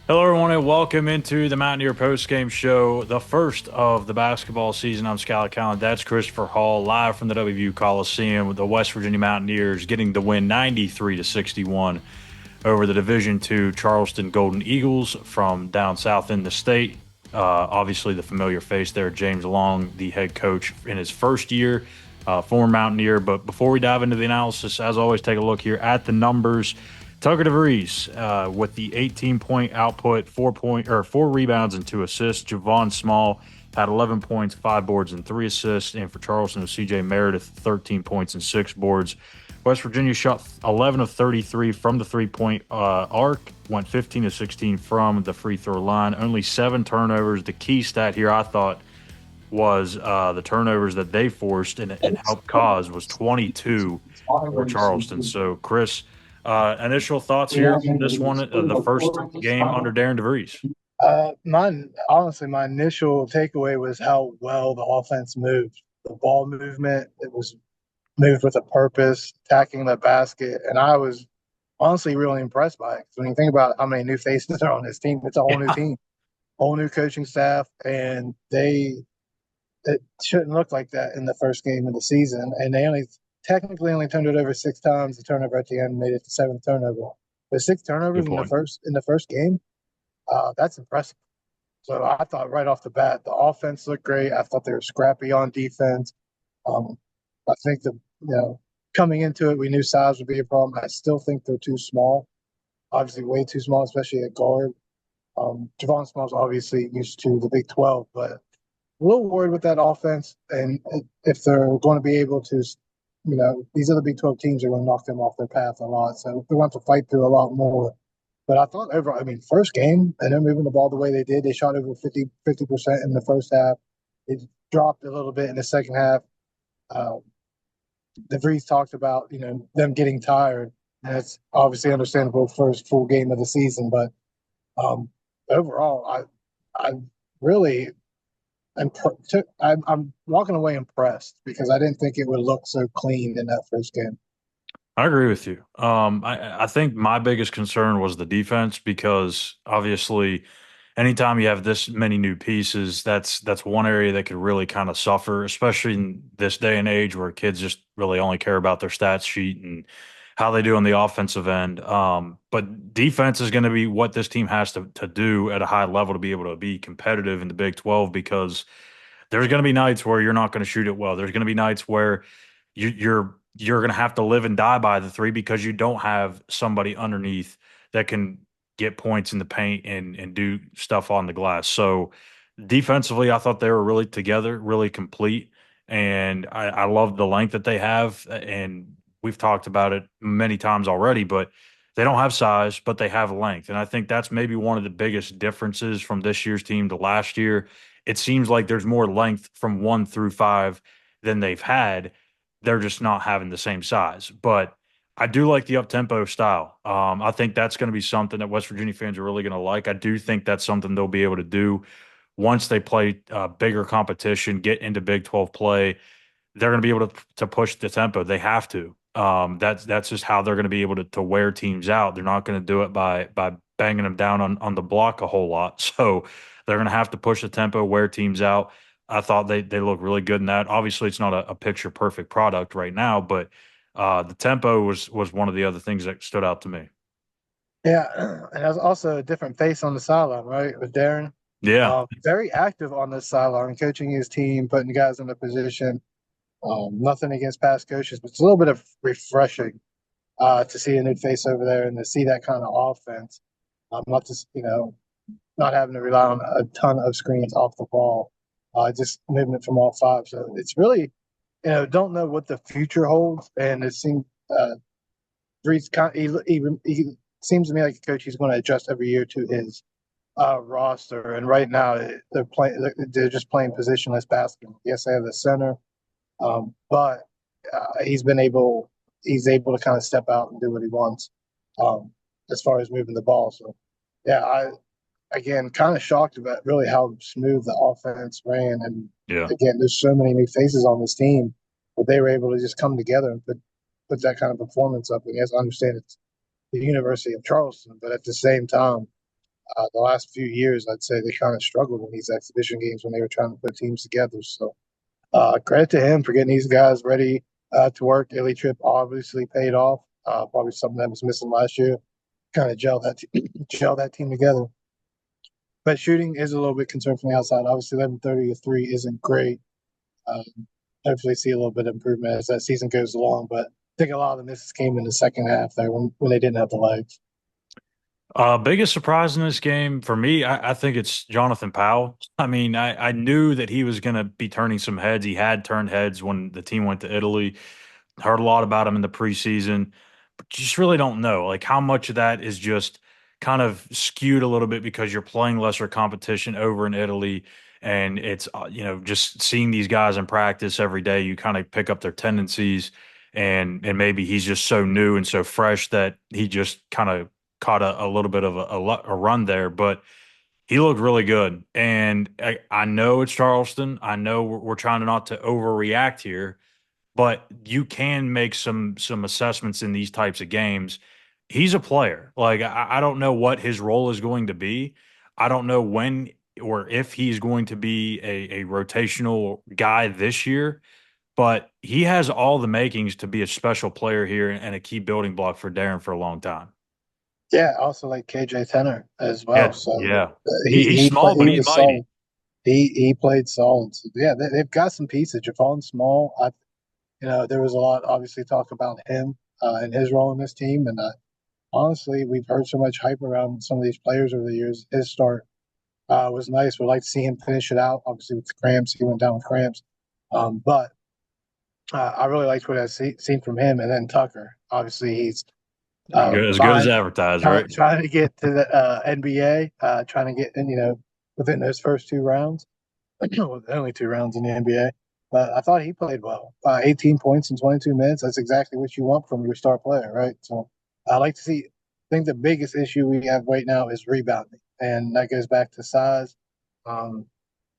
Hello, everyone, and welcome into the Mountaineer Postgame Show, the first of the basketball season. I'm Schuyler. That's Christopher Hall, live from the WVU Coliseum with the West Virginia Mountaineers getting the win 93-61 over the Division II Charleston Golden Eagles from down south in the state. Obviously, the familiar face there, James Long, the head coach in his first year, former Mountaineer. But before we dive into the analysis, as always, take a look here at the numbers. Tucker DeVries with the 18-point output, 4 rebounds and 2 assists. Javon Small had 11 points, 5 boards, and 3 assists. And for Charleston, it was C.J. Meredith, 13 points and 6 boards. West Virginia shot 11 of 33 from the three-point arc, went 15 of 16 from the free throw line. Only 7 turnovers. The key stat here, I thought, was the turnovers that they forced and helped cause was 22 for Charleston. So, Chris, initial thoughts here from this one, the first game under Darren DeVries. My initial takeaway was how well the offense moved. The ball movement, it was moved with a purpose, attacking the basket, and I was honestly really impressed by it. When you think about how many new faces are on this team, it's a whole new team, whole new coaching staff, and it shouldn't look like that in the first game of the season. And they technically only turned it over 6 times. The turnover at the end made it the 7th turnover. But 6 turnovers in the first game, that's impressive. So I thought right off the bat, the offense looked great. I thought they were scrappy on defense. I think coming into it, we knew size would be a problem. I still think they're too small, obviously way too small, especially at guard. Javon Small's obviously used to the Big 12, but a little worried with that offense. And if they're going to be able to, these other Big 12 teams are going to knock them off their path a lot. So they're going to have to fight through a lot more. But I thought overall, first game, and they're moving the ball the way they did. They shot over 50% in the first half. It dropped a little bit in the second half. DeVries talked about, them getting tired. And that's obviously understandable first full game of the season. But overall, I really I'm walking away impressed because I didn't think it would look so clean in that first game. I agree with you. I think my biggest concern was the defense because obviously, anytime you have this many new pieces, that's one area that could really kind of suffer, especially in this day and age where kids just really only care about their stats sheet and how they do on the offensive end. But defense is going to be what this team has to do at a high level to be able to be competitive in the Big 12 because there's going to be nights where you're not going to shoot it well. There's going to be nights where you're going to have to live and die by the three because you don't have somebody underneath that can get points in the paint and do stuff on the glass. So defensively, I thought they were really together, really complete, and I love the length that they have. And we've talked about it many times already, but they don't have size, but they have length, and I think that's maybe one of the biggest differences from this year's team to last year. It seems like there's more length from 1 through 5 than they've had. They're just not having the same size. But I do like the up tempo style. I think that's going to be something that West Virginia fans are really going to like. I do think that's something they'll be able to do once they play bigger competition, get into Big 12 play. They're going to be able to push the tempo. They have to. That's just how they're going to be able to wear teams out. They're not going to do it by banging them down on the block a whole lot. So they're going to have to push the tempo, wear teams out. I thought they look really good in that. Obviously, it's not a picture perfect product right now, but the tempo was one of the other things that stood out to me. Yeah, and there's also a different face on the sideline, right? With Darren, Yeah, very active on the sideline, coaching his team, putting guys in a position. Nothing against past coaches, but it's a little bit of refreshing to see a new face over there and to see that kind of offense. Not just not having to rely on a ton of screens off the ball, just movement from all five. So it's really, don't know what the future holds, and it seems Reed's he seems to me like a coach. He's going to adjust every year to his roster, and right now they're just playing positionless basketball. Yes, they have the center, but he's able to kind of step out and do what he wants as far as moving the ball. So yeah, again, kind of shocked about really how smooth the offense ran. And yeah. again, there's so many new faces on this team, but they were able to just come together and put that kind of performance up. And yes, I understand it's the University of Charleston, but at the same time, The last few years, I'd say they kind of struggled in these exhibition games when they were trying to put teams together. So credit to him for getting these guys ready to work. Italy trip obviously paid off. Probably something that was missing last year. Kind of gel that team together. But shooting is a little bit concerned from the outside. Obviously, 11:30 to three isn't great. Um, Hopefully, see a little bit of improvement as that season goes along. But I think a lot of the misses came in the second half there when they didn't have the legs. Biggest surprise in this game for me, I think it's Jonathan Powell. I mean, I knew that he was going to be turning some heads. He had turned heads when the team went to Italy. Heard a lot about him in the preseason, but just really don't know like how much of that is just kind of skewed a little bit because you're playing lesser competition over in Italy, and it's just seeing these guys in practice every day, you kind of pick up their tendencies, and maybe he's just so new and so fresh that he just kind of caught a little bit of a run there, but he looked really good. And I know it's Charleston. I know we're trying not to overreact here, but you can make some assessments in these types of games. He's a player. Like I don't know what his role is going to be. I don't know when or if he's going to be a rotational guy this year, but he has all the makings to be a special player here and a key building block for Darren for a long time. Yeah, also like KJ Tenner as well. Yeah, So yeah. He's he small, but he he's was mighty. solid. He played solid. So, yeah, they've got some pieces. Javon Small, there was a lot obviously talk about him and his role in this team, and honestly, we've heard so much hype around some of these players over the years. His start was nice. We'd like to see him finish it out. Obviously, with the cramps, he went down with cramps. But I really liked what I've seen from him. And then Tucker, obviously, he's Good as fine, advertised, right? trying to get to the NBA, trying to get in, within those first two rounds. Well, only two rounds in the NBA. But I thought he played well. 18 points in 22 minutes. That's exactly what you want from your star player, right? So I like to see. I think the biggest issue we have right now is rebounding, and that goes back to size. Um,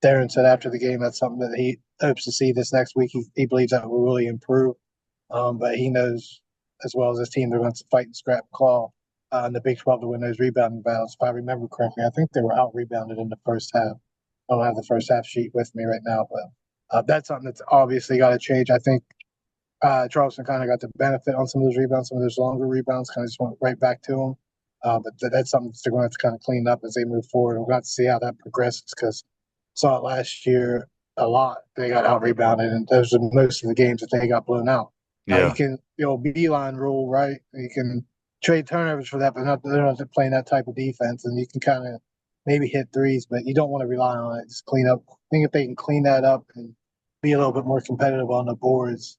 Darren said after the game that's something that he hopes to see this next week. He believes that will really improve, but he knows as well as his team they're going to fight and scrap claw in the Big 12 to win those rebounding battles. If I remember correctly, I think they were out rebounded in the first half. I don't have the first half sheet with me right now, but that's something that's obviously got to change. I think Charleston kind of got the benefit on some of those rebounds, some of those longer rebounds, kind of just went right back to them. But that's something that they're going to have to kind of clean up as they move forward. We'll have to see how that progresses because saw it last year a lot. They got out rebounded, and those are most of the games that they got blown out. You Yeah. can, beeline rule, right? You can trade turnovers for that, but they're not playing that type of defense, and you can kind of maybe hit threes, but you don't want to rely on it. Just clean up. I think if they can clean that up and be a little bit more competitive on the boards,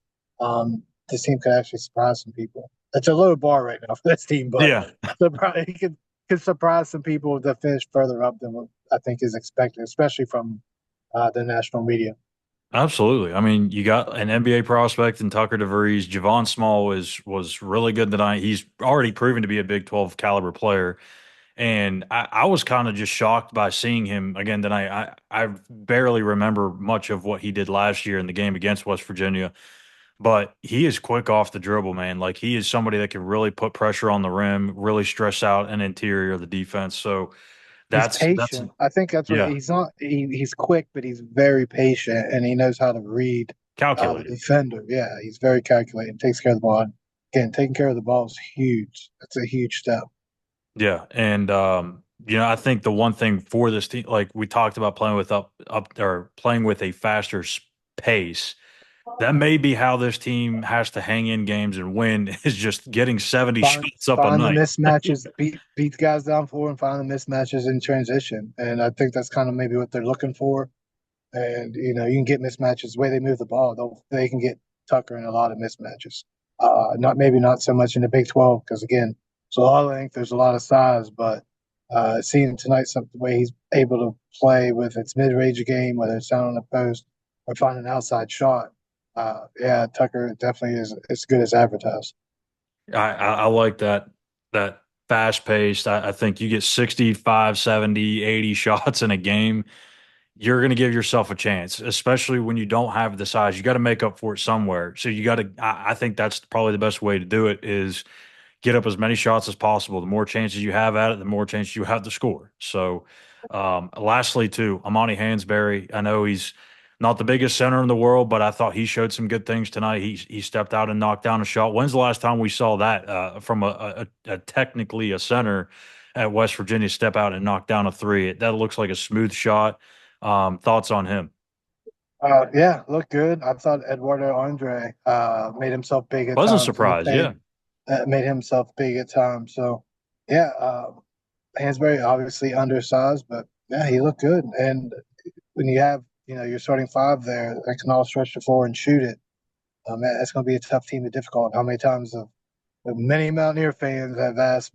this team could actually surprise some people. It's a low bar right now for this team, but Yeah. he could surprise some people to finish further up than what I think is expected, especially from the national media. Absolutely. I mean, you got an NBA prospect in Tucker DeVries. Javon Small was really good tonight. He's already proven to be a Big 12 caliber player. And I was kind of just shocked by seeing him again tonight. I barely remember much of what he did last year in the game against West Virginia, but he is quick off the dribble, man. Like he is somebody that can really put pressure on the rim, really stress out an interior of the defense. So He's that's patient. I think that's what yeah, he's not. He's quick, but he's very patient, and he knows how to read the calculated. defender. Yeah, he's very calculated. Takes care of the ball. Again, taking care of the ball is huge. That's a huge step. Yeah, and I think the one thing for this team, like we talked about playing with up or playing with a faster pace, that may be how this team has to hang in games and win is just getting 70 shots up a Find the night. mismatches, beat the guys down floor, and find the mismatches in transition. And I think that's kind of maybe what they're looking for. And you can get mismatches the way they move the ball. They can get Tucker in a lot of mismatches. Not so much in the Big 12 because again, there's a lot of length, there's a lot of size, but seeing tonight the way he's able to play with its mid-range game, whether it's down on the post or find an outside shot. Yeah, Tucker definitely is as good as advertised. I like that fast paced. I think you get 65, 70, 80 shots in a game, you're going to give yourself a chance, especially when you don't have the size. You got to make up for it somewhere. So you got to, I think that's probably the best way to do it is get up as many shots as possible. The more chances you have at it, the more chances you have to score. So, lastly, too, Amani Hansberry. I know he's not the biggest center in the world, but I thought he showed some good things tonight. He stepped out and knocked down a shot. When's the last time we saw that from a technically a center at West Virginia step out and knock down a three? That looks like a smooth shot. Thoughts on him? Yeah, looked good. I thought Eduardo Andre made himself big at Wasn't times. surprised. Yeah. Made himself big at times. So, yeah, Hansberry obviously undersized, but yeah, he looked good. And when you have your starting five there that can all stretch the floor and shoot it, that's going to be a tough team to difficult. How many times have many Mountaineer fans have asked,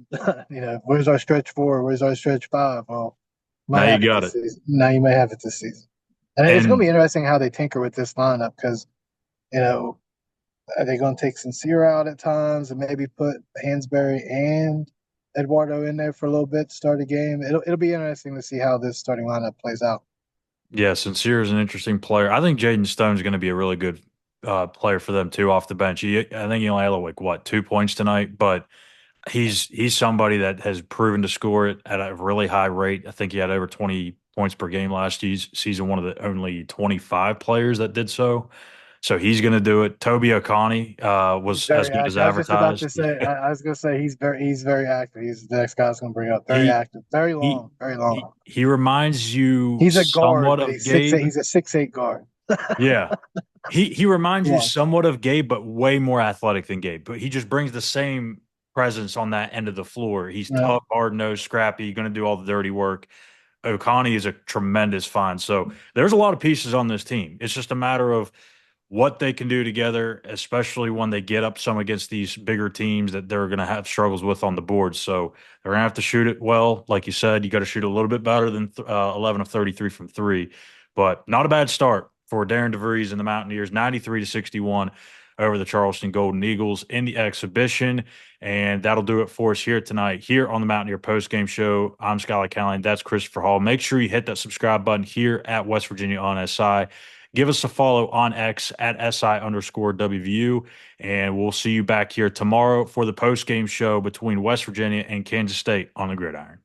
where's our stretch four? Where's our stretch five? Well, Now might you have it got this it. season. Now you may have it this season. And it's going to And be interesting how they tinker with this lineup because, you know, are they going to take Sincere out at times and maybe put Hansberry and Eduardo in there for a little bit to start a game? It'll be interesting to see how this starting lineup plays out. yeah, Sincere is an interesting player. I think Jaden Stone's going to be a really good player for them too off the bench. I think he only had like what 2 points tonight, but he's somebody that has proven to score it at a really high rate. I think he had over 20 points per game last season, one of the only 25 players that did so. So he's going to do it. Toby Okani He's was as very good as active. I was just about advertised. to say. I was going to say he's very active. He's the next guy I was going to bring up. Very He active. Very he long. Very long. he reminds you He's a guard, somewhat but of he's 6'8". Gabe. He's a 6'8" guard. Yeah. He reminds you Yeah. somewhat of Gabe, but way more athletic than Gabe. But he just brings the same presence on that end of the floor. He's Yeah. tough, hard nosed, scrappy, going to do all the dirty work. Okani is a tremendous find. So there's a lot of pieces on this team. It's just a matter of what they can do together, especially when they get up some against these bigger teams that they're going to have struggles with on the board. So they're going to have to shoot it well. Like you said, you got to shoot a little bit better than 11 of 33 from three, but not a bad start for Darren DeVries and the Mountaineers, 93-61 over the Charleston Golden Eagles in the exhibition. And that'll do it for us here tonight, here on the Mountaineer Postgame Show. I'm Schuyler Callihan. That's Christopher Hall. Make sure you hit that subscribe button here at West Virginia on SI. Give us a follow on X at SI_WVU. And we'll see you back here tomorrow for the postgame show between West Virginia and Kansas State on the Gridiron.